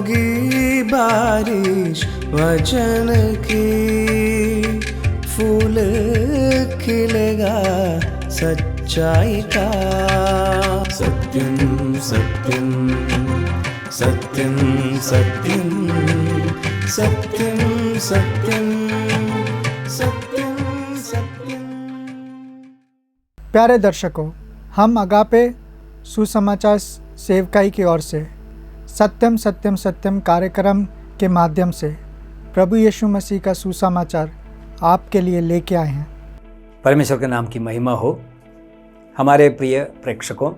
होगी बारिश वचन की, फूल खिलेगा सच्चाई का। सत्यम सत्यम सत्यम सत्यम सत्यम सत्यम सत्यम सत्यम। प्यारे दर्शकों, हम अगापे सुसमाचार सेवकाई की ओर से सत्यम सत्यम सत्यम कार्यक्रम के माध्यम से प्रभु यीशु मसीह का सुसमाचार आपके लिए लेके आए हैं। परमेश्वर के नाम की महिमा हो। हमारे प्रिय प्रेक्षकों,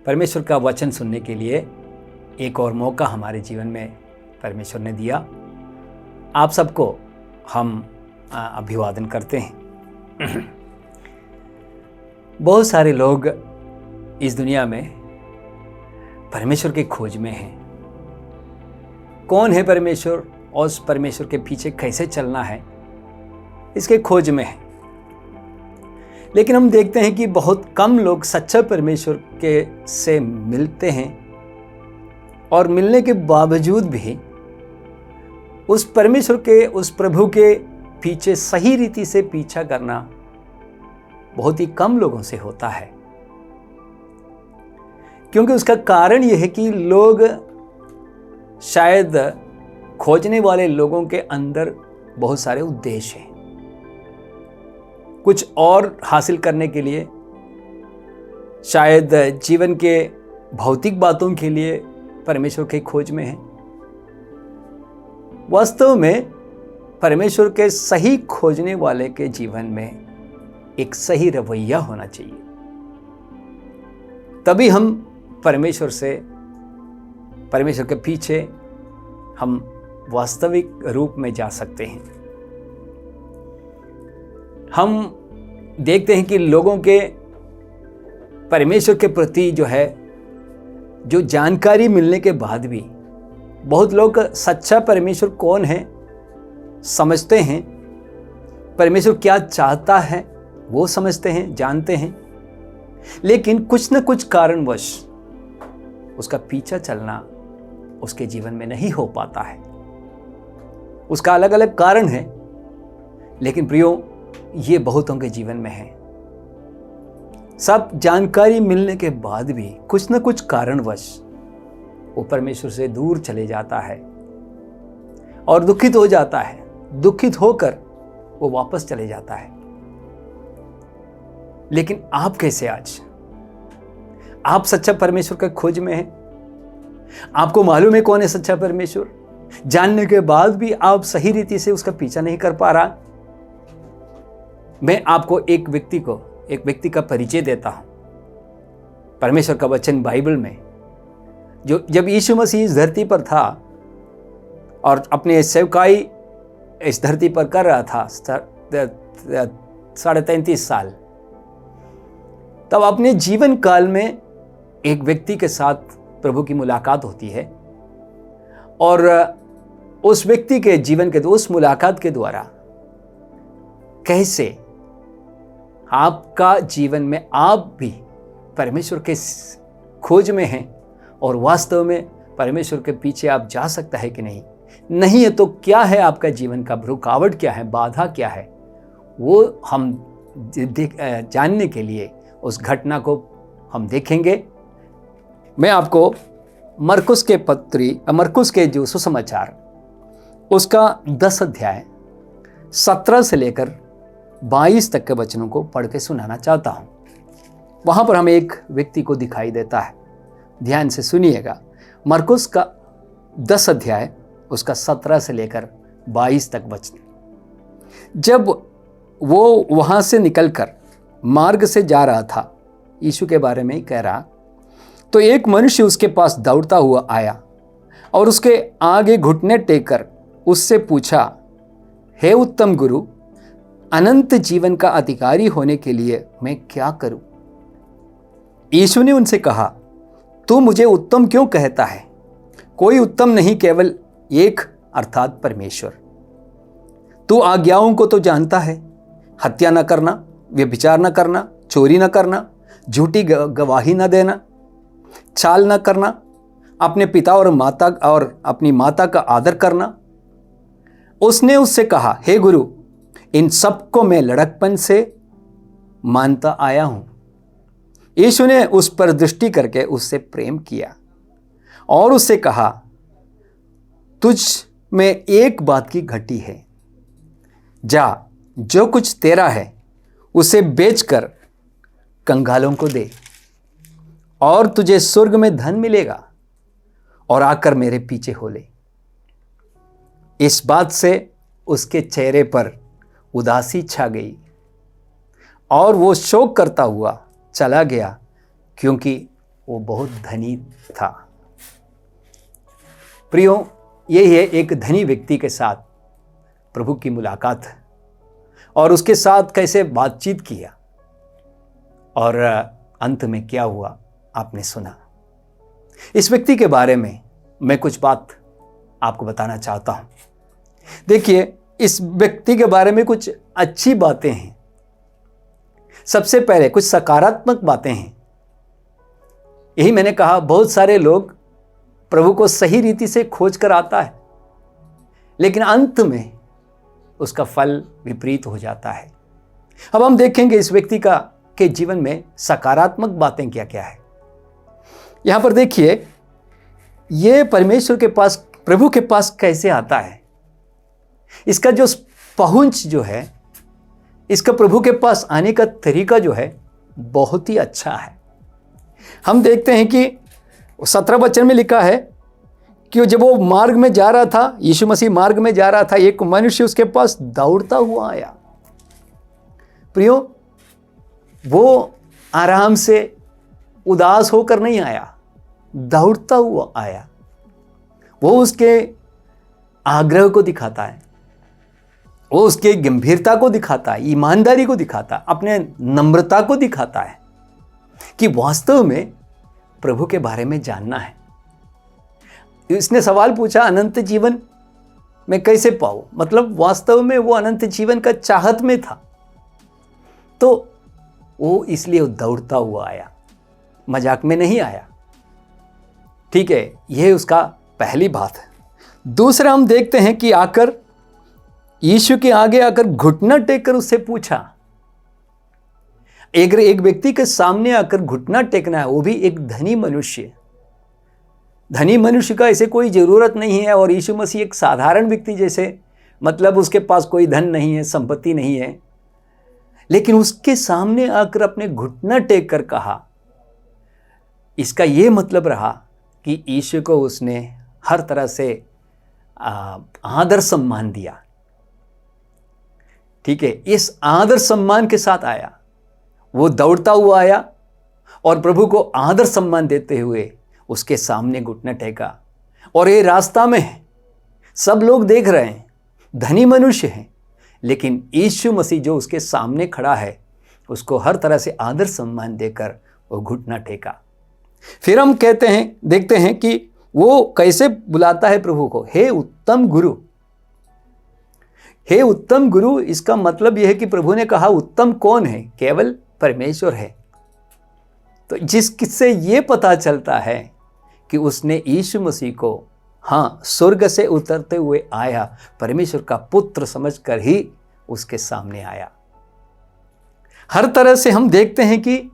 परमेश्वर का वचन सुनने के लिए एक और मौका हमारे जीवन में परमेश्वर ने दिया। आप सबको हम अभिवादन करते हैं। बहुत सारे लोग इस दुनिया में परमेश्वर के खोज में हैं। कौन है परमेश्वर और उस परमेश्वर के पीछे कैसे चलना है, इसके खोज में है। लेकिन हम देखते हैं कि बहुत कम लोग सच्चे परमेश्वर के से मिलते हैं और मिलने के बावजूद भी उस परमेश्वर के, उस प्रभु के पीछे सही रीति से पीछा करना बहुत ही कम लोगों से होता है। क्योंकि उसका कारण यह है कि लोग शायद खोजने वाले लोगों के अंदर बहुत सारे उद्देश्य हैं। कुछ और हासिल करने के लिए, शायद जीवन के भौतिक बातों के लिए परमेश्वर के खोज में है। वास्तव में परमेश्वर के सही खोजने वाले के जीवन में एक सही रवैया होना चाहिए, तभी हम परमेश्वर के पीछे हम वास्तविक रूप में जा सकते हैं। हम देखते हैं कि लोगों के परमेश्वर के प्रति जो जानकारी मिलने के बाद भी बहुत लोग सच्चा परमेश्वर कौन है समझते हैं, परमेश्वर क्या चाहता है वो समझते हैं, जानते हैं, लेकिन कुछ न कुछ कारणवश उसका पीछा चलना उसके जीवन में नहीं हो पाता है। उसका अलग अलग कारण है, लेकिन प्रियो, ये बहुतों के जीवन में है। सब जानकारी मिलने के बाद भी कुछ न कुछ कारणवश वो परमेश्वर से दूर चले जाता है और दुखित हो जाता है। दुखित होकर वो वापस चले जाता है। लेकिन आप कैसे आज? आप सच्चा परमेश्वर के खोज में हैं? आपको मालूम है कौन है सच्चा परमेश्वर? जानने के बाद भी आप सही रीति से उसका पीछा नहीं कर पा रहा। मैं आपको एक व्यक्ति का परिचय देता हूं। परमेश्वर का वचन बाइबल में, जब यीशु मसीह इस धरती पर था और अपने सेवकाई इस धरती पर कर रहा था 33.5 साल, तब अपने जीवन काल में एक व्यक्ति के साथ प्रभु की मुलाकात होती है और उस व्यक्ति के जीवन के उस मुलाकात के द्वारा कैसे आपका जीवन में आप भी परमेश्वर के खोज में हैं और वास्तव में परमेश्वर के पीछे आप जा सकता है कि नहीं है तो क्या है आपका जीवन का रुकावट, क्या है, बाधा क्या है, वो हम जानने के लिए उस घटना को हम देखेंगे। मैं आपको मरकुस के जो सुसमाचार उसका 10 अध्याय 17 से लेकर 22 तक के वचनों को पढ़ के सुनाना चाहता हूं। वहां पर हमें एक व्यक्ति को दिखाई देता है। ध्यान से सुनिएगा। मरकुस का 10 अध्याय उसका 17 से लेकर 22 तक वचन। जब वो वहां से निकलकर मार्ग से जा रहा था, यीशु के बारे में ही कह रहा, तो एक मनुष्य उसके पास दौड़ता हुआ आया और उसके आगे घुटने टेककर उससे पूछा, हे उत्तम गुरु, अनंत जीवन का अधिकारी होने के लिए मैं क्या करूं? यीशु ने उनसे कहा, तू मुझे उत्तम क्यों कहता है? कोई उत्तम नहीं, केवल एक, अर्थात परमेश्वर। तू आज्ञाओं को तो जानता है, हत्या न करना, व्यभिचार न करना, चोरी न करना, झूठी गवाही न देना, छाल न करना, अपने पिता और माता और अपनी माता का आदर करना। उसने उससे कहा, हे गुरु, इन सबको मैं लड़कपन से मानता आया हूं। यीशु ने उस पर दृष्टि करके उससे प्रेम किया और उससे कहा, तुझ में एक बात की घटी है, जा, जो कुछ तेरा है उसे बेचकर कंगालों को दे और तुझे स्वर्ग में धन मिलेगा, और आकर मेरे पीछे हो ले। इस बात से उसके चेहरे पर उदासी छा गई और वो शोक करता हुआ चला गया, क्योंकि वो बहुत धनी था। प्रियो, यही है एक धनी व्यक्ति के साथ प्रभु की मुलाकात और उसके साथ कैसे बातचीत किया और अंत में क्या हुआ आपने सुना। इस व्यक्ति के बारे में मैं कुछ बात आपको बताना चाहता हूं। देखिए, इस व्यक्ति के बारे में कुछ अच्छी बातें हैं। सबसे पहले कुछ सकारात्मक बातें हैं। यही मैंने कहा, बहुत सारे लोग प्रभु को सही रीति से खोज कर आता है, लेकिन अंत में उसका फल विपरीत हो जाता है। अब हम देखेंगे इस व्यक्ति के जीवन में सकारात्मक बातें क्या क्या है। यहां पर देखिए, ये परमेश्वर के पास, प्रभु के पास कैसे आता है। इसका जो पहुंच जो है, इसका प्रभु के पास आने का तरीका जो है बहुत ही अच्छा है। हम देखते हैं कि 17 वचन में लिखा है कि जब वो मार्ग में जा रहा था, यीशु मसीह मार्ग में जा रहा था, एक मनुष्य उसके पास दौड़ता हुआ आया। प्रियो, वो आराम से उदास होकर नहीं आया, दौड़ता हुआ आया। वो उसके आग्रह को दिखाता है, वो उसके गंभीरता को दिखाता है, ईमानदारी को दिखाता है, अपने नम्रता को दिखाता है कि वास्तव में प्रभु के बारे में जानना है। इसने सवाल पूछा, अनंत जीवन मैं कैसे पाऊं? मतलब वास्तव में वो अनंत जीवन का चाहत में था, तो वो इसलिए दौड़ता हुआ आया, मजाक में नहीं आया। ठीक है, यह उसका पहली बात है। दूसरा, हम देखते हैं कि आकर यीशु के आगे आकर घुटना टेककर उससे पूछा। एक व्यक्ति के सामने आकर घुटना टेकना है, वो भी एक धनी मनुष्य। धनी मनुष्य का ऐसे कोई ज़रूरत नहीं है, और यीशु मसीह एक साधारण व्यक्ति जैसे, मतलब उसके पास कोई धन नहीं है, संपत्ति नहीं है, लेकिन उसके सामने आकर अपने घुटना टेक कर कहा। इसका ये मतलब रहा कि यीशु को उसने हर तरह से आदर सम्मान दिया। ठीक है, इस आदर सम्मान के साथ आया, वो दौड़ता हुआ आया और प्रभु को आदर सम्मान देते हुए उसके सामने घुटना टेका। और ये रास्ता में है, सब लोग देख रहे हैं, धनी मनुष्य हैं, लेकिन यीशु मसीह जो उसके सामने खड़ा है, उसको हर तरह से आदर सम्मान देकर वो घुटना टेका। फिर हम देखते हैं कि वो कैसे बुलाता है प्रभु को, हे उत्तम गुरु। हे उत्तम गुरु, इसका मतलब यह है कि प्रभु ने कहा उत्तम कौन है? केवल परमेश्वर है। तो जिससे ये पता चलता है कि उसने यीशु मसीह को, हाँ, स्वर्ग से उतरते हुए आया, परमेश्वर का पुत्र समझकर ही उसके सामने आया। हर तरह से हम देखते हैं कि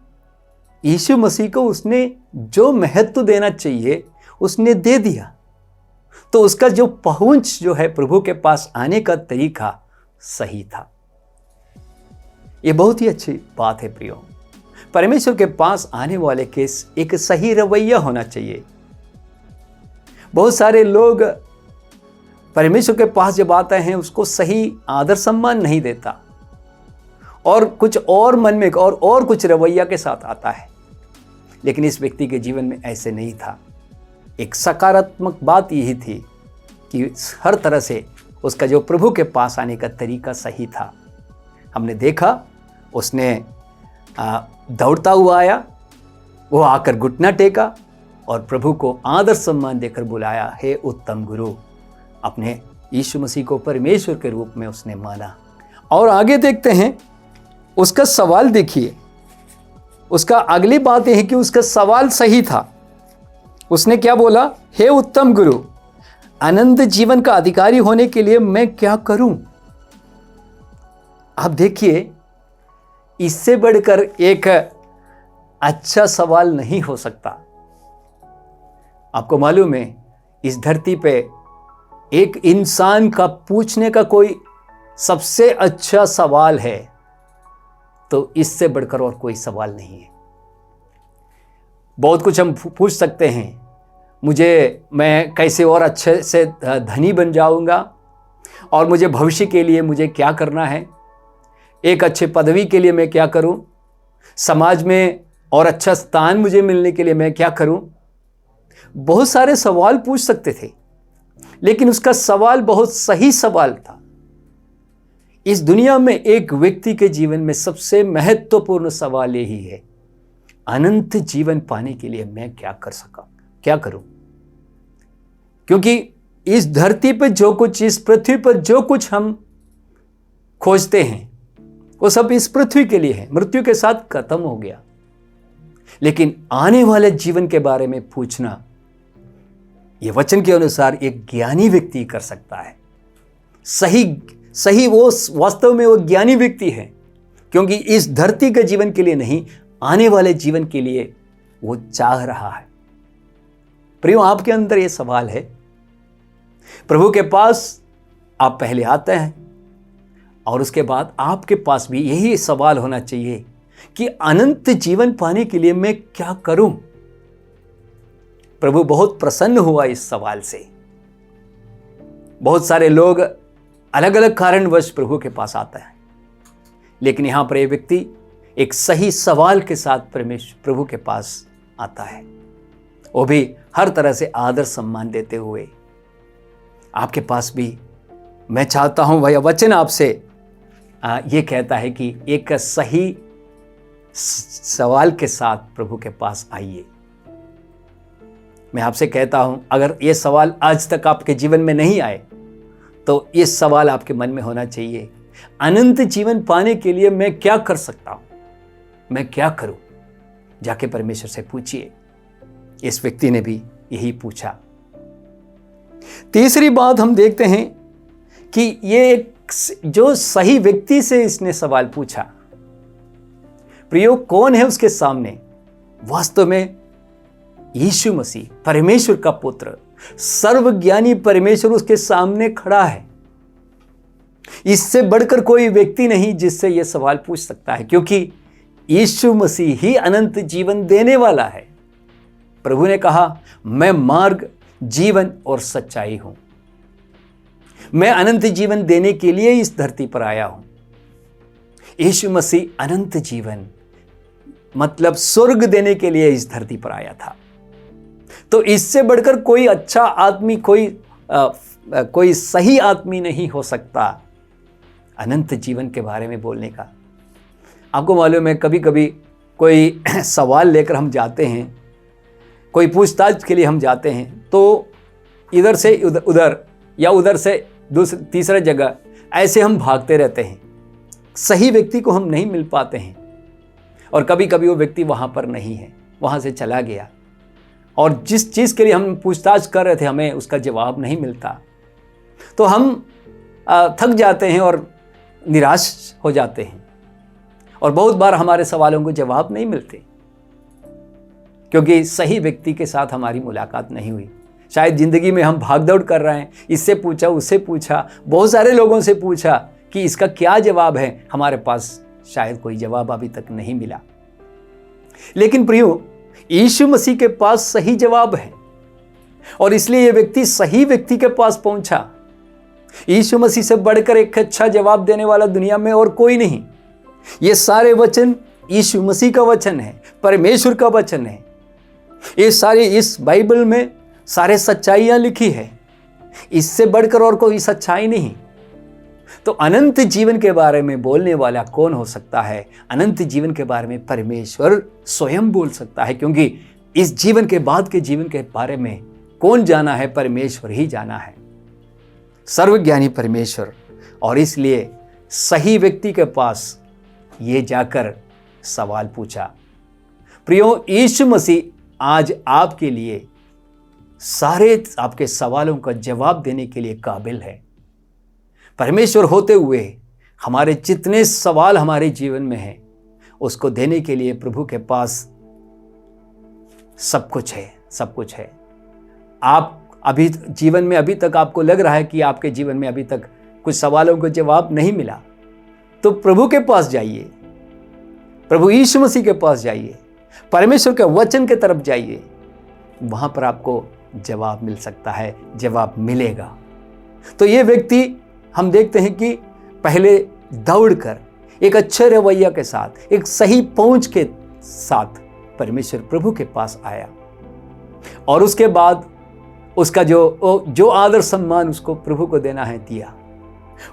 यीशु मसीह को उसने जो महत्व देना चाहिए उसने दे दिया। तो उसका जो पहुंच जो है, प्रभु के पास आने का तरीका सही था। ये बहुत ही अच्छी बात है प्रियो। परमेश्वर के पास आने वाले के एक सही रवैया होना चाहिए। बहुत सारे लोग परमेश्वर के पास जब आते हैं उसको सही आदर सम्मान नहीं देता और कुछ और मन में और कुछ रवैया के साथ आता है, लेकिन इस व्यक्ति के जीवन में ऐसे नहीं था। एक सकारात्मक बात यही थी कि हर तरह से उसका जो प्रभु के पास आने का तरीका सही था। हमने देखा उसने दौड़ता हुआ आया, वो आकर घुटना टेका और प्रभु को आदर सम्मान देकर बुलाया, हे उत्तम गुरु। अपने यीशु मसीह को परमेश्वर के रूप में उसने माना। और आगे देखते हैं उसका सवाल। देखिए, उसका अगली बात यह है कि उसका सवाल सही था। उसने क्या बोला? हे उत्तम गुरु, अनंत जीवन का अधिकारी होने के लिए मैं क्या करूं? आप देखिए, इससे बढ़कर एक अच्छा सवाल नहीं हो सकता। आपको मालूम है, इस धरती पे एक इंसान का पूछने का कोई सबसे अच्छा सवाल है तो इससे बढ़कर और कोई सवाल नहीं है। बहुत कुछ हम पूछ सकते हैं, मैं कैसे और अच्छे से धनी बन जाऊंगा, और मुझे भविष्य के लिए मुझे क्या करना है, एक अच्छे पदवी के लिए मैं क्या करूं, समाज में और अच्छा स्थान मुझे मिलने के लिए मैं क्या करूं। बहुत सारे सवाल पूछ सकते थे, लेकिन उसका सवाल बहुत सही सवाल था। इस दुनिया में एक व्यक्ति के जीवन में सबसे महत्वपूर्ण सवाल यही है, अनंत जीवन पाने के लिए मैं क्या करूं। क्योंकि इस धरती पर जो कुछ, इस पृथ्वी पर जो कुछ हम खोजते हैं वो सब इस पृथ्वी के लिए है, मृत्यु के साथ खत्म हो गया। लेकिन आने वाले जीवन के बारे में पूछना, यह वचन के अनुसार एक ज्ञानी व्यक्ति कर सकता है। सही वो वास्तव में वो ज्ञानी व्यक्ति है, क्योंकि इस धरती के जीवन के लिए नहीं, आने वाले जीवन के लिए वो चाह रहा है। प्रियो, आपके अंदर ये सवाल है, प्रभु के पास आप पहले आते हैं और उसके बाद आपके पास भी यही सवाल होना चाहिए कि अनंत जीवन पाने के लिए मैं क्या करूं। प्रभु बहुत प्रसन्न हुआ इस सवाल से। बहुत सारे लोग अलग अलग कारणवश प्रभु के पास आते हैं, लेकिन यहां पर यह व्यक्ति एक सही सवाल के साथ प्रभु के पास आता है, वो भी हर तरह से आदर सम्मान देते हुए। आपके पास भी मैं चाहता हूं वह वचन आपसे ये कहता है कि एक सही सवाल के साथ प्रभु के पास आइए। मैं आपसे कहता हूं, अगर ये सवाल आज तक आपके जीवन में नहीं आए तो ये सवाल आपके मन में होना चाहिए, अनंत जीवन पाने के लिए मैं क्या कर सकता हूं, मैं क्या करूं। जाके परमेश्वर से पूछिए। इस व्यक्ति ने भी यही पूछा। तीसरी बात हम देखते हैं कि ये जो सही व्यक्ति से इसने सवाल पूछा, प्रियो, कौन है उसके सामने? वास्तव में यीशु मसीह, परमेश्वर का पुत्र, सर्वज्ञानी परमेश्वर उसके सामने खड़ा है। इससे बढ़कर कोई व्यक्ति नहीं जिससे यह सवाल पूछ सकता है, क्योंकि यीशु मसीह ही अनंत जीवन देने वाला है। प्रभु ने कहा, मैं मार्ग, जीवन और सच्चाई हूं। मैं अनंत जीवन देने के लिए इस धरती पर आया हूं। यीशु मसीह अनंत जीवन मतलब स्वर्ग देने के लिए इस धरती पर आया था। तो इससे बढ़कर कोई अच्छा आदमी, कोई सही आदमी नहीं हो सकता अनंत जीवन के बारे में बोलने का। आपको मालूम है, कभी कभी कोई सवाल लेकर हम जाते हैं, कोई पूछताछ के लिए हम जाते हैं, तो इधर से उधर या उधर से तीसरा जगह ऐसे हम भागते रहते हैं। सही व्यक्ति को हम नहीं मिल पाते हैं, और कभी कभी वो व्यक्ति वहाँ पर नहीं है, वहाँ से चला गया, और जिस चीज़ के लिए हम पूछताछ कर रहे थे हमें उसका जवाब नहीं मिलता, तो हम थक जाते हैं और निराश हो जाते हैं, और बहुत बार हमारे सवालों को जवाब नहीं मिलते, क्योंकि सही व्यक्ति के साथ हमारी मुलाकात नहीं हुई। शायद ज़िंदगी में हम भागदौड़ कर रहे हैं, इससे पूछा, उससे पूछा, बहुत सारे लोगों से पूछा कि इसका क्या जवाब है, हमारे पास शायद कोई जवाब अभी तक नहीं मिला। लेकिन प्रियो, यीशु मसीह के पास सही जवाब है, और इसलिए यह व्यक्ति सही व्यक्ति के पास पहुंचा। यीशु मसीह से बढ़कर एक अच्छा जवाब देने वाला दुनिया में और कोई नहीं। ये सारे वचन यीशु मसीह का वचन है, परमेश्वर का वचन है। ये सारे इस बाइबल में सारे सच्चाइयां लिखी है, इससे बढ़कर और कोई सच्चाई नहीं। तो अनंत जीवन के बारे में बोलने वाला कौन हो सकता है? अनंत जीवन के बारे में परमेश्वर स्वयं बोल सकता है, क्योंकि इस जीवन के बाद के जीवन के बारे में कौन जाना है? परमेश्वर ही जाना है, सर्वज्ञानी परमेश्वर। और इसलिए सही व्यक्ति के पास ये जाकर सवाल पूछा। प्रियो, यीशु मसीह आज आपके लिए सारे आपके सवालों का जवाब देने के लिए काबिल है। परमेश्वर होते हुए हमारे जितने सवाल हमारे जीवन में हैं उसको देने के लिए प्रभु के पास सब कुछ है, सब कुछ है। आप अभी जीवन में अभी तक आपको लग रहा है कि आपके जीवन में अभी तक कुछ सवालों का जवाब नहीं मिला, तो प्रभु के पास जाइए, प्रभु यीशु मसीह के पास जाइए, परमेश्वर के वचन के तरफ जाइए, वहां पर आपको जवाब मिल सकता है, जवाब मिलेगा। तो ये व्यक्ति हम देखते हैं कि पहले दौड़कर एक अच्छे रवैया के साथ, एक सही पहुंच के साथ परमेश्वर प्रभु के पास आया और उसके बाद उसका जो आदर सम्मान उसको प्रभु को देना है दिया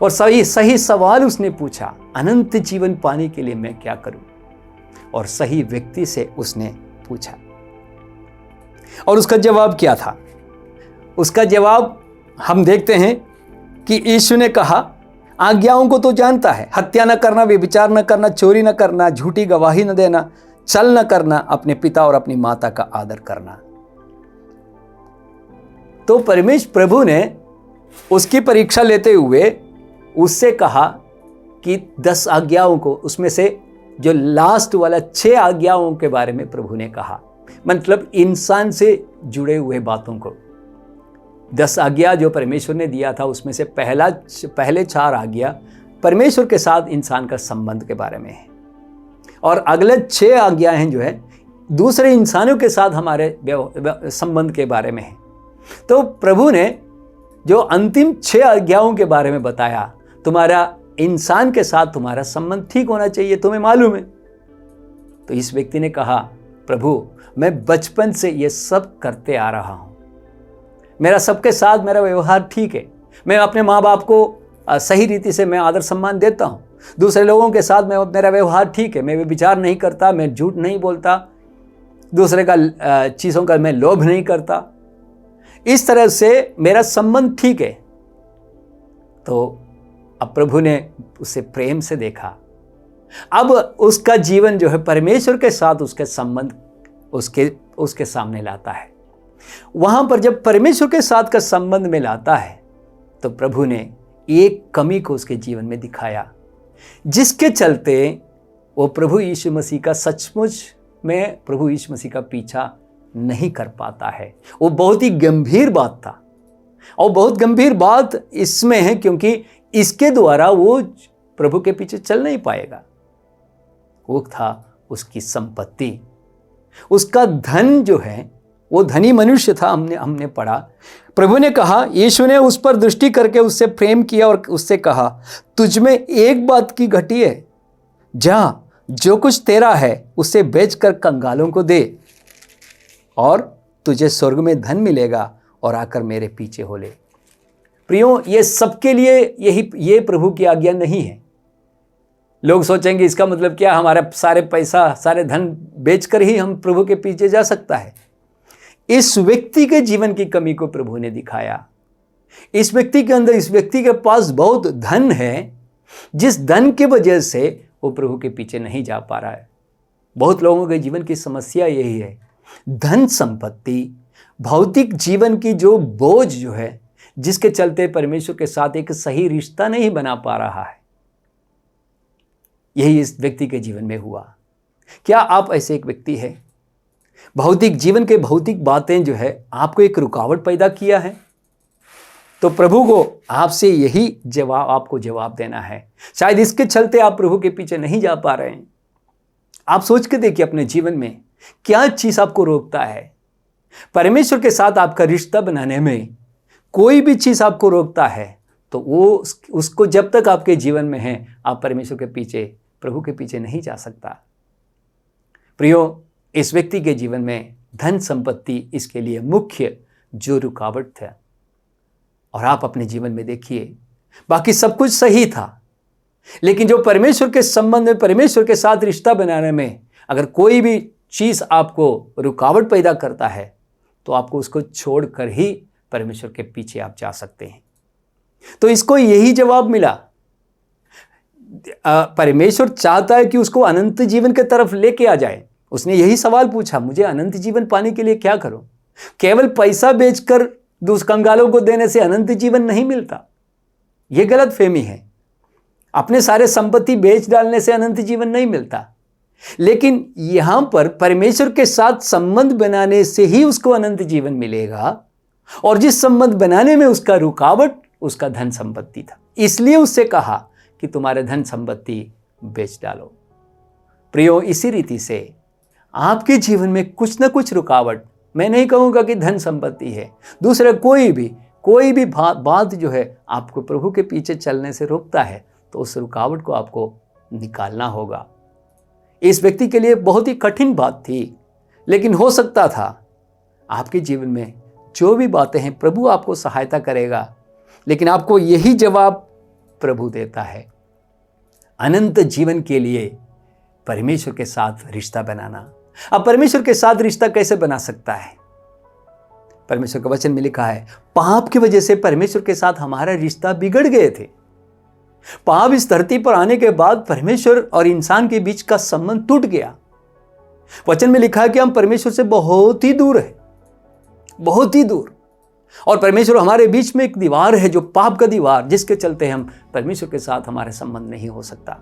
और सही सवाल उसने पूछा, अनंत जीवन पाने के लिए मैं क्या करूं? और सही व्यक्ति से उसने पूछा और उसका जवाब क्या था? उसका जवाब हम देखते हैं कि यीशु ने कहा, आज्ञाओं को तो जानता है, हत्या न करना, व्यभिचार न करना, चोरी न करना, झूठी गवाही न देना, छल न करना, अपने पिता और अपनी माता का आदर करना। तो परमेश्वर प्रभु ने उसकी परीक्षा लेते हुए उससे कहा कि 10 आज्ञाओं को, उसमें से जो लास्ट वाला 6 आज्ञाओं के बारे में प्रभु ने कहा, मतलब इंसान से जुड़े हुए बातों को। 10 आज्ञा जो परमेश्वर ने दिया था उसमें से पहले 4 आज्ञा परमेश्वर के साथ इंसान का संबंध के बारे में है और अगले 6 आज्ञाएं जो है दूसरे इंसानों के साथ हमारे संबंध के बारे में है। तो प्रभु ने जो अंतिम 6 आज्ञाओं के बारे में बताया, तुम्हारा इंसान के साथ तुम्हारा संबंध ठीक होना चाहिए, तुम्हें मालूम है। तो इस व्यक्ति ने कहा, प्रभु मैं बचपन से ये सब करते आ रहा हूं, मेरा सबके साथ मेरा व्यवहार ठीक है, मैं अपने माँ बाप को सही रीति से मैं आदर सम्मान देता हूँ, दूसरे लोगों के साथ मेरा व्यवहार ठीक है, मैं विचार नहीं करता, मैं झूठ नहीं बोलता, दूसरे का चीज़ों का मैं लोभ नहीं करता, इस तरह से मेरा संबंध ठीक है। तो अब प्रभु ने उसे प्रेम से देखा, अब उसका जीवन जो है परमेश्वर के साथ उसके संबंध उसके सामने लाता है। वहां पर जब परमेश्वर के साथ का संबंध में लाता है तो प्रभु ने एक कमी को उसके जीवन में दिखाया, जिसके चलते वो प्रभु यीशु मसीह का सचमुच में प्रभु यीशु मसीह का पीछा नहीं कर पाता है। वो बहुत ही गंभीर बात था और बहुत गंभीर बात इसमें है क्योंकि इसके द्वारा वो प्रभु के पीछे चल नहीं पाएगा। वो था उसकी संपत्ति, उसका धन जो है, वो धनी मनुष्य था। हमने पढ़ा, प्रभु ने कहा, यीशु ने उस पर दृष्टि करके उससे प्रेम किया और उससे कहा, तुझ में एक बात की घटी है, जा जो कुछ तेरा है उसे बेचकर कंगालों को दे और तुझे स्वर्ग में धन मिलेगा और आकर मेरे पीछे हो ले। प्रियो, ये सबके लिए ये प्रभु की आज्ञा नहीं है। लोग सोचेंगे इसका मतलब क्या, हमारा सारे पैसा सारे धन बेचकर ही हम प्रभु के पीछे जा सकता है। इस व्यक्ति के जीवन की कमी को प्रभु ने दिखाया। इस व्यक्ति के अंदर, इस व्यक्ति के पास बहुत धन है, जिस धन की वजह से वो प्रभु के पीछे नहीं जा पा रहा है। बहुत लोगों के जीवन की समस्या यही है, धन संपत्ति, भौतिक जीवन की जो बोझ जो है, जिसके चलते परमेश्वर के साथ एक सही रिश्ता नहीं बना पा रहा है। यही इस व्यक्ति के जीवन में हुआ। क्या आप ऐसे एक व्यक्ति हैं? भौतिक जीवन के भौतिक बातें जो है आपको एक रुकावट पैदा किया है, तो प्रभु को आपसे यही आपको जवाब देना है। शायद इसके चलते आप प्रभु के पीछे नहीं जा पा रहे हैं। आप सोच के देखिए अपने जीवन में क्या चीज आपको रोकता है। परमेश्वर के साथ आपका रिश्ता बनाने में कोई भी चीज आपको रोकता है तो वो उसको जब तक आपके जीवन में है, आप परमेश्वर के पीछे, प्रभु के पीछे नहीं जा सकता। प्रियो, इस व्यक्ति के जीवन में धन संपत्ति इसके लिए मुख्य जो रुकावट था। और आप अपने जीवन में देखिए, बाकी सब कुछ सही था, लेकिन जो परमेश्वर के संबंध में, परमेश्वर के साथ रिश्ता बनाने में अगर कोई भी चीज आपको रुकावट पैदा करता है तो आपको उसको छोड़कर ही परमेश्वर के पीछे आप जा सकते हैं। तो इसको यही जवाब मिला। परमेश्वर चाहता है कि उसको अनंत जीवन के तरफ लेके आ जाए। उसने यही सवाल पूछा, मुझे अनंत जीवन पाने के लिए क्या करूं? केवल पैसा बेचकर कंगालों को देने से अनंत जीवन नहीं मिलता, यह गलत फहमी है। अपने सारे संपत्ति बेच डालने से अनंत जीवन नहीं मिलता, लेकिन यहां पर परमेश्वर के साथ संबंध बनाने से ही उसको अनंत जीवन मिलेगा। और जिस संबंध बनाने में उसका रुकावट उसका धन संपत्ति था, इसलिए उससे कहा कि तुम्हारे धन संपत्ति बेच डालो। प्रियो, इसी रीति से आपके जीवन में कुछ ना कुछ रुकावट, मैं नहीं कहूँगा कि धन संपत्ति है, दूसरा कोई भी बात जो है आपको प्रभु के पीछे चलने से रोकता है, तो उस रुकावट को आपको निकालना होगा। इस व्यक्ति के लिए बहुत ही कठिन बात थी, लेकिन हो सकता था आपके जीवन में जो भी बातें हैं प्रभु आपको सहायता करेगा, लेकिन आपको यही जवाब प्रभु देता है। अनंत जीवन के लिए परमेश्वर के साथ रिश्ता बनाना। अब परमेश्वर के साथ रिश्ता कैसे बना सकता है? परमेश्वर के वचन में लिखा है, पाप की वजह से परमेश्वर के साथ हमारा रिश्ता बिगड़ गए थे। पाप इस धरती पर आने के बाद परमेश्वर और इंसान के बीच का संबंध टूट गया। वचन में लिखा है कि हम परमेश्वर से बहुत ही दूर है, बहुत ही दूर। और परमेश्वर हमारे बीच में एक दीवार है, जो पाप का दीवार, जिसके चलते हम परमेश्वर के साथ हमारे संबंध नहीं हो सकता,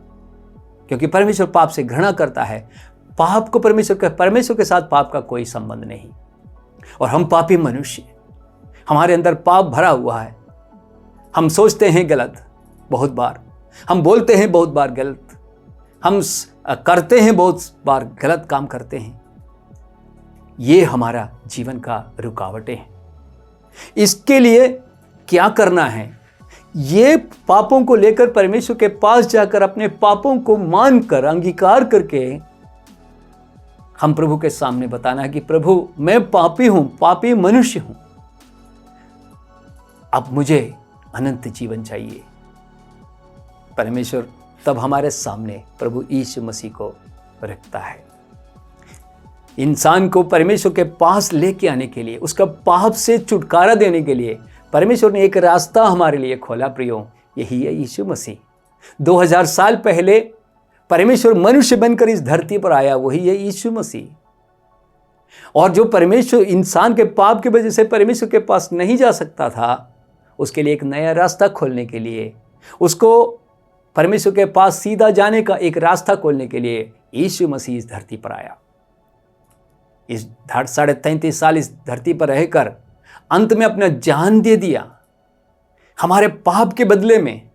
क्योंकि परमेश्वर पाप से घृणा करता है। पाप को परमेश्वर के साथ पाप का कोई संबंध नहीं। और हम पापी मनुष्य, हमारे अंदर पाप भरा हुआ है। हम सोचते हैं गलत बहुत बार, हम बोलते हैं बहुत बार गलत, हम करते हैं बहुत बार गलत काम करते हैं। ये हमारा जीवन का रुकावटें हैं। इसके लिए क्या करना है? ये पापों को लेकर परमेश्वर के पास जाकर अपने पापों को मानकर, अंगीकार करके हम प्रभु के सामने बताना है कि प्रभु, मैं पापी हूं, पापी मनुष्य हूं, अब मुझे अनंत जीवन चाहिए। परमेश्वर तब हमारे सामने प्रभु यीशु मसीह को रखता है। इंसान को परमेश्वर के पास लेके आने के लिए, उसका पाप से छुटकारा देने के लिए परमेश्वर ने एक रास्ता हमारे लिए खोला। प्रियो, यही है यीशु मसीह। 2000 साल पहले परमेश्वर मनुष्य बनकर इस धरती पर आया, वही है यीशु मसीह। और जो परमेश्वर इंसान के पाप की वजह से परमेश्वर के पास नहीं जा सकता था, उसके लिए एक नया रास्ता खोलने के लिए, उसको परमेश्वर के पास सीधा जाने का एक रास्ता खोलने के लिए यीशु मसीह इस धरती पर आया। इस 33.5 साल इस धरती पर रहकर अंत में अपना जान दे दिया। हमारे पाप के बदले में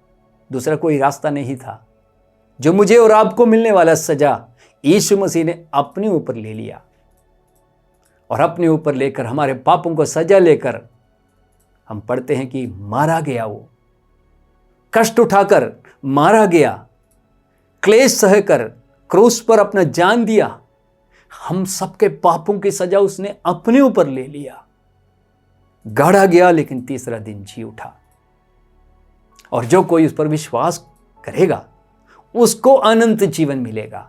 दूसरा कोई रास्ता नहीं था। जो मुझे और आपको मिलने वाला सजा यीशु मसीह ने अपने ऊपर ले लिया, और अपने ऊपर लेकर, हमारे पापों को सजा लेकर, हम पढ़ते हैं कि मारा गया, वो कष्ट उठाकर मारा गया, क्लेश सहकर क्रूस पर अपना जान दिया। हम सबके पापों की सजा उसने अपने ऊपर ले लिया। गाड़ा गया, लेकिन तीसरा दिन जी उठा। और जो कोई उस पर विश्वास करेगा उसको अनंत जीवन मिलेगा।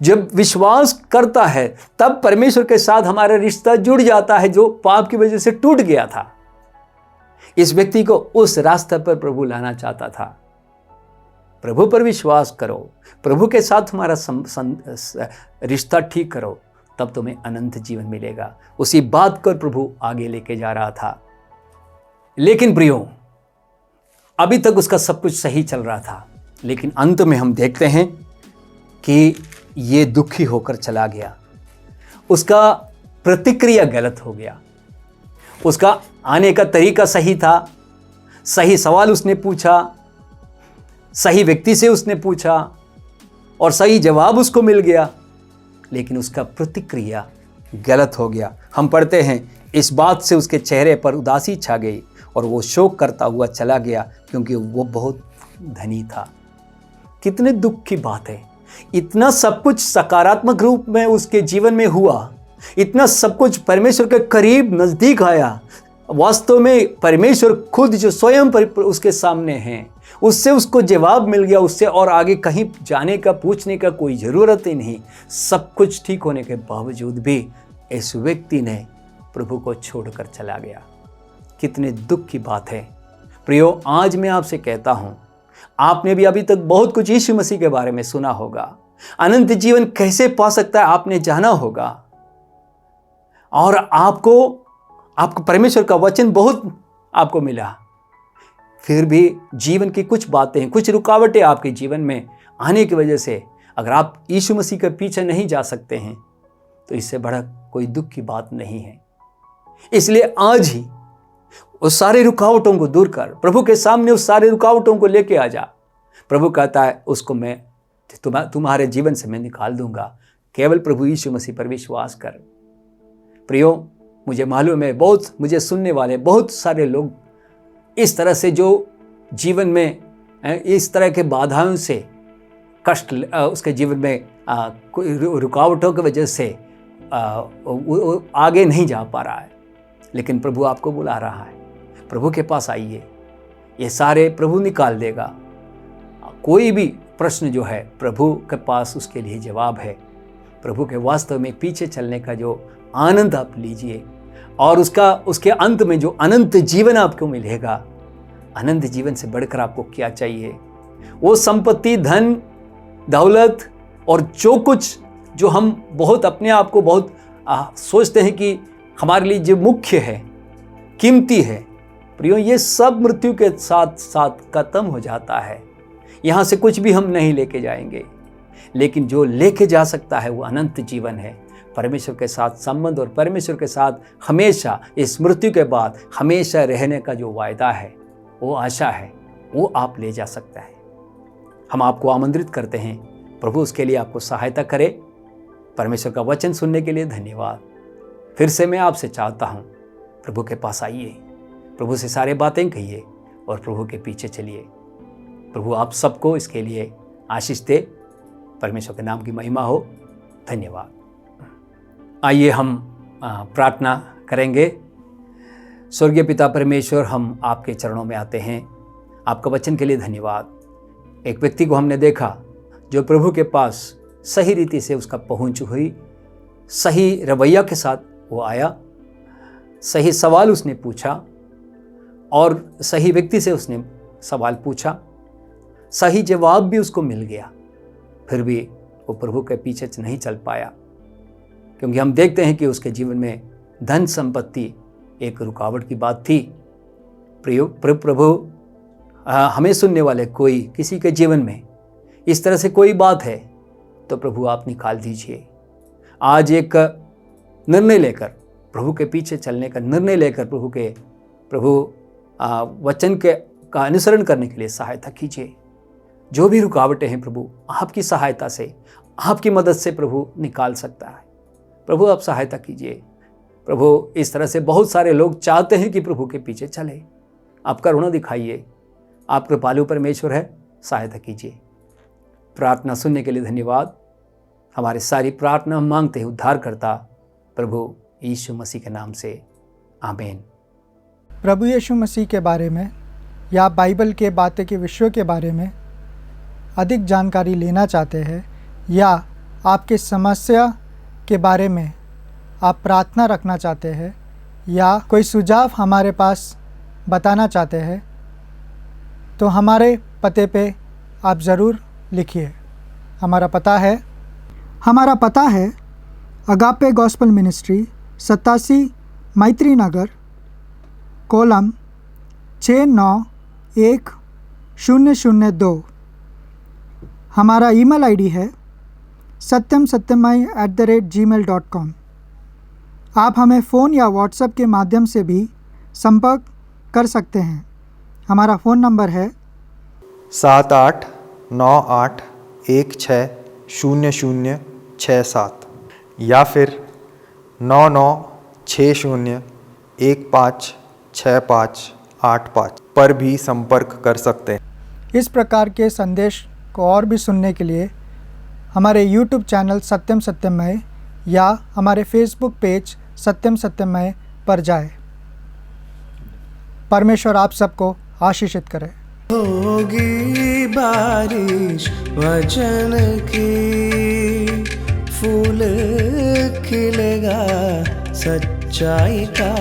जब विश्वास करता है तब परमेश्वर के साथ हमारा रिश्ता जुड़ जाता है, जो पाप की वजह से टूट गया था। इस व्यक्ति को उस रास्ते पर प्रभु लाना चाहता था। प्रभु पर विश्वास करो, प्रभु के साथ हमारा रिश्ता ठीक करो, तब तुम्हें अनंत जीवन मिलेगा। उसी बात को प्रभु आगे लेके जा रहा था। लेकिन प्रियो, अभी तक उसका सब कुछ सही चल रहा था, लेकिन अंत में हम देखते हैं कि ये दुखी होकर चला गया। उसका प्रतिक्रिया गलत हो गया। उसका आने का तरीका सही था, सही सवाल उसने पूछा, सही व्यक्ति से उसने पूछा और सही जवाब उसको मिल गया, लेकिन उसका प्रतिक्रिया गलत हो गया। हम पढ़ते हैं, इस बात से उसके चेहरे पर उदासी छा गई और वो शोक करता हुआ चला गया, क्योंकि वो बहुत धनी था। कितने दुख की बात है। इतना सब कुछ सकारात्मक रूप में उसके जीवन में हुआ, इतना सब कुछ परमेश्वर के करीब नजदीक आया। वास्तव में परमेश्वर खुद जो स्वयं उसके सामने हैं, उससे उसको जवाब मिल गया। उससे और आगे कहीं जाने का, पूछने का कोई ज़रूरत ही नहीं। सब कुछ ठीक होने के बावजूद भी इस व्यक्ति ने प्रभु को छोड़कर चला गया। कितने दुख की बात है। प्रियो, आज मैं आपसे कहता हूँ, आपने भी अभी तक बहुत कुछ यीशु मसीह के बारे में सुना होगा। अनंत जीवन कैसे पा सकता है आपने जाना होगा। और आपको परमेश्वर का वचन बहुत आपको मिला, फिर भी जीवन की कुछ बातें, कुछ रुकावटें आपके जीवन में आने की वजह से अगर आप यीशु मसीह के पीछे नहीं जा सकते हैं तो इससे बड़ा कोई दुख की बात नहीं है। इसलिए आज ही उस सारे रुकावटों को दूर कर प्रभु के सामने उस सारे रुकावटों को लेके आ जा। प्रभु कहता है उसको मैं तुम्हारे जीवन से मैं निकाल दूंगा, केवल प्रभु यीशु मसीह पर विश्वास कर। प्रियो, मुझे मालूम है बहुत मुझे सुनने वाले बहुत सारे लोग इस तरह से जो जीवन में इस तरह के बाधाओं से कष्ट उसके जीवन में रुकावटों की वजह से आगे नहीं जा पा रहा है, लेकिन प्रभु आपको बुला रहा है। प्रभु के पास आइए, ये सारे प्रभु निकाल देगा। कोई भी प्रश्न जो है प्रभु के पास उसके लिए जवाब है। प्रभु के वास्तव में पीछे चलने का जो आनंद आप लीजिए और उसके अंत में जो अनंत जीवन आपको मिलेगा, अनंत जीवन से बढ़कर आपको क्या चाहिए? वो संपत्ति, धन दौलत और जो कुछ जो हम बहुत अपने आप को बहुत सोचते हैं कि हमारे लिए जो मुख्य है, कीमती है, प्रियो, ये सब मृत्यु के साथ साथ खत्म हो जाता है। यहाँ से कुछ भी हम नहीं लेके जाएंगे, लेकिन जो लेके जा सकता है वो अनंत जीवन है, परमेश्वर के साथ संबंध और परमेश्वर के साथ हमेशा इस मृत्यु के बाद हमेशा रहने का जो वायदा है, वो आशा है, वो आप ले जा सकता है। हम आपको आमंत्रित करते हैं, प्रभु उसके लिए आपको सहायता करे। परमेश्वर का वचन सुनने के लिए धन्यवाद। फिर से मैं आपसे चाहता हूँ, प्रभु के पास आइए, प्रभु से सारे बातें कहिए और प्रभु के पीछे चलिए। प्रभु आप सबको इसके लिए आशीष दे। परमेश्वर के नाम की महिमा हो। धन्यवाद। आइए हम प्रार्थना करेंगे। स्वर्गीय पिता परमेश्वर, हम आपके चरणों में आते हैं। आपका वचन के लिए धन्यवाद। एक व्यक्ति को हमने देखा जो प्रभु के पास सही रीति से उसका पहुंच हुई, सही रवैया के साथ वो आया, सही सवाल उसने पूछा और सही व्यक्ति से उसने सवाल पूछा, सही जवाब भी उसको मिल गया। फिर भी वो प्रभु के पीछे नहीं चल पाया, क्योंकि हम देखते हैं कि उसके जीवन में धन संपत्ति एक रुकावट की बात थी। प्रभु हमें सुनने वाले कोई किसी के जीवन में इस तरह से कोई बात है तो प्रभु आप निकाल दीजिए। आज एक निर्णय लेकर प्रभु के पीछे चलने का निर्णय लेकर प्रभु वचन का अनुसरण करने के लिए सहायता कीजिए। जो भी रुकावटें हैं प्रभु आपकी सहायता से, आपकी मदद से प्रभु निकाल सकता है। प्रभु आप सहायता कीजिए। प्रभु इस तरह से बहुत सारे लोग चाहते हैं कि प्रभु के पीछे चले। आप करुणा दिखाइए। आप कृपालु परमेश्वर है, सहायता कीजिए। प्रार्थना सुनने के लिए धन्यवाद। हमारी सारी प्रार्थना हम मांगते हैं उद्धारकर्ता प्रभु यीशु मसीह के नाम से, आमीन। प्रभु यीशु मसीह के बारे में या बाइबल के बातें के विषयों के बारे में अधिक जानकारी लेना चाहते हैं या आपके समस्या के बारे में आप प्रार्थना रखना चाहते हैं या कोई सुझाव हमारे पास बताना चाहते हैं, तो हमारे पते पे आप ज़रूर लिखिए। हमारा पता है अगापे गॉस्पेल मिनिस्ट्री, 87 मैत्री नगर, कोलम 691002। हमारा ईमेल आईडी है satyamsatyamai@gmail.com। आप हमें फ़ोन या व्हाट्सएप के माध्यम से भी संपर्क कर सकते हैं। हमारा फ़ोन नंबर है 7898160067 या फिर 9960156585 पर भी संपर्क कर सकते हैं। इस प्रकार के संदेश को और भी सुनने के लिए हमारे YouTube चैनल सत्यम सत्यमय या हमारे Facebook पेज सत्यम सत्यमय पर जाएं। परमेश्वर आप सबको आशीषित करे। होगी बारिश वचन की, फूल खिलेगा सच्चाई का।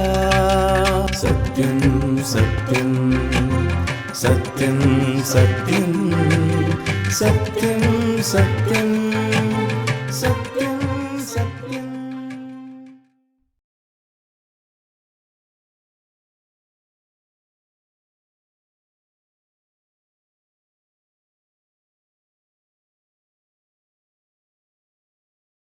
सत्यम सत्यम सत्यम सत्यम सत्यम सत्यम सत्यम।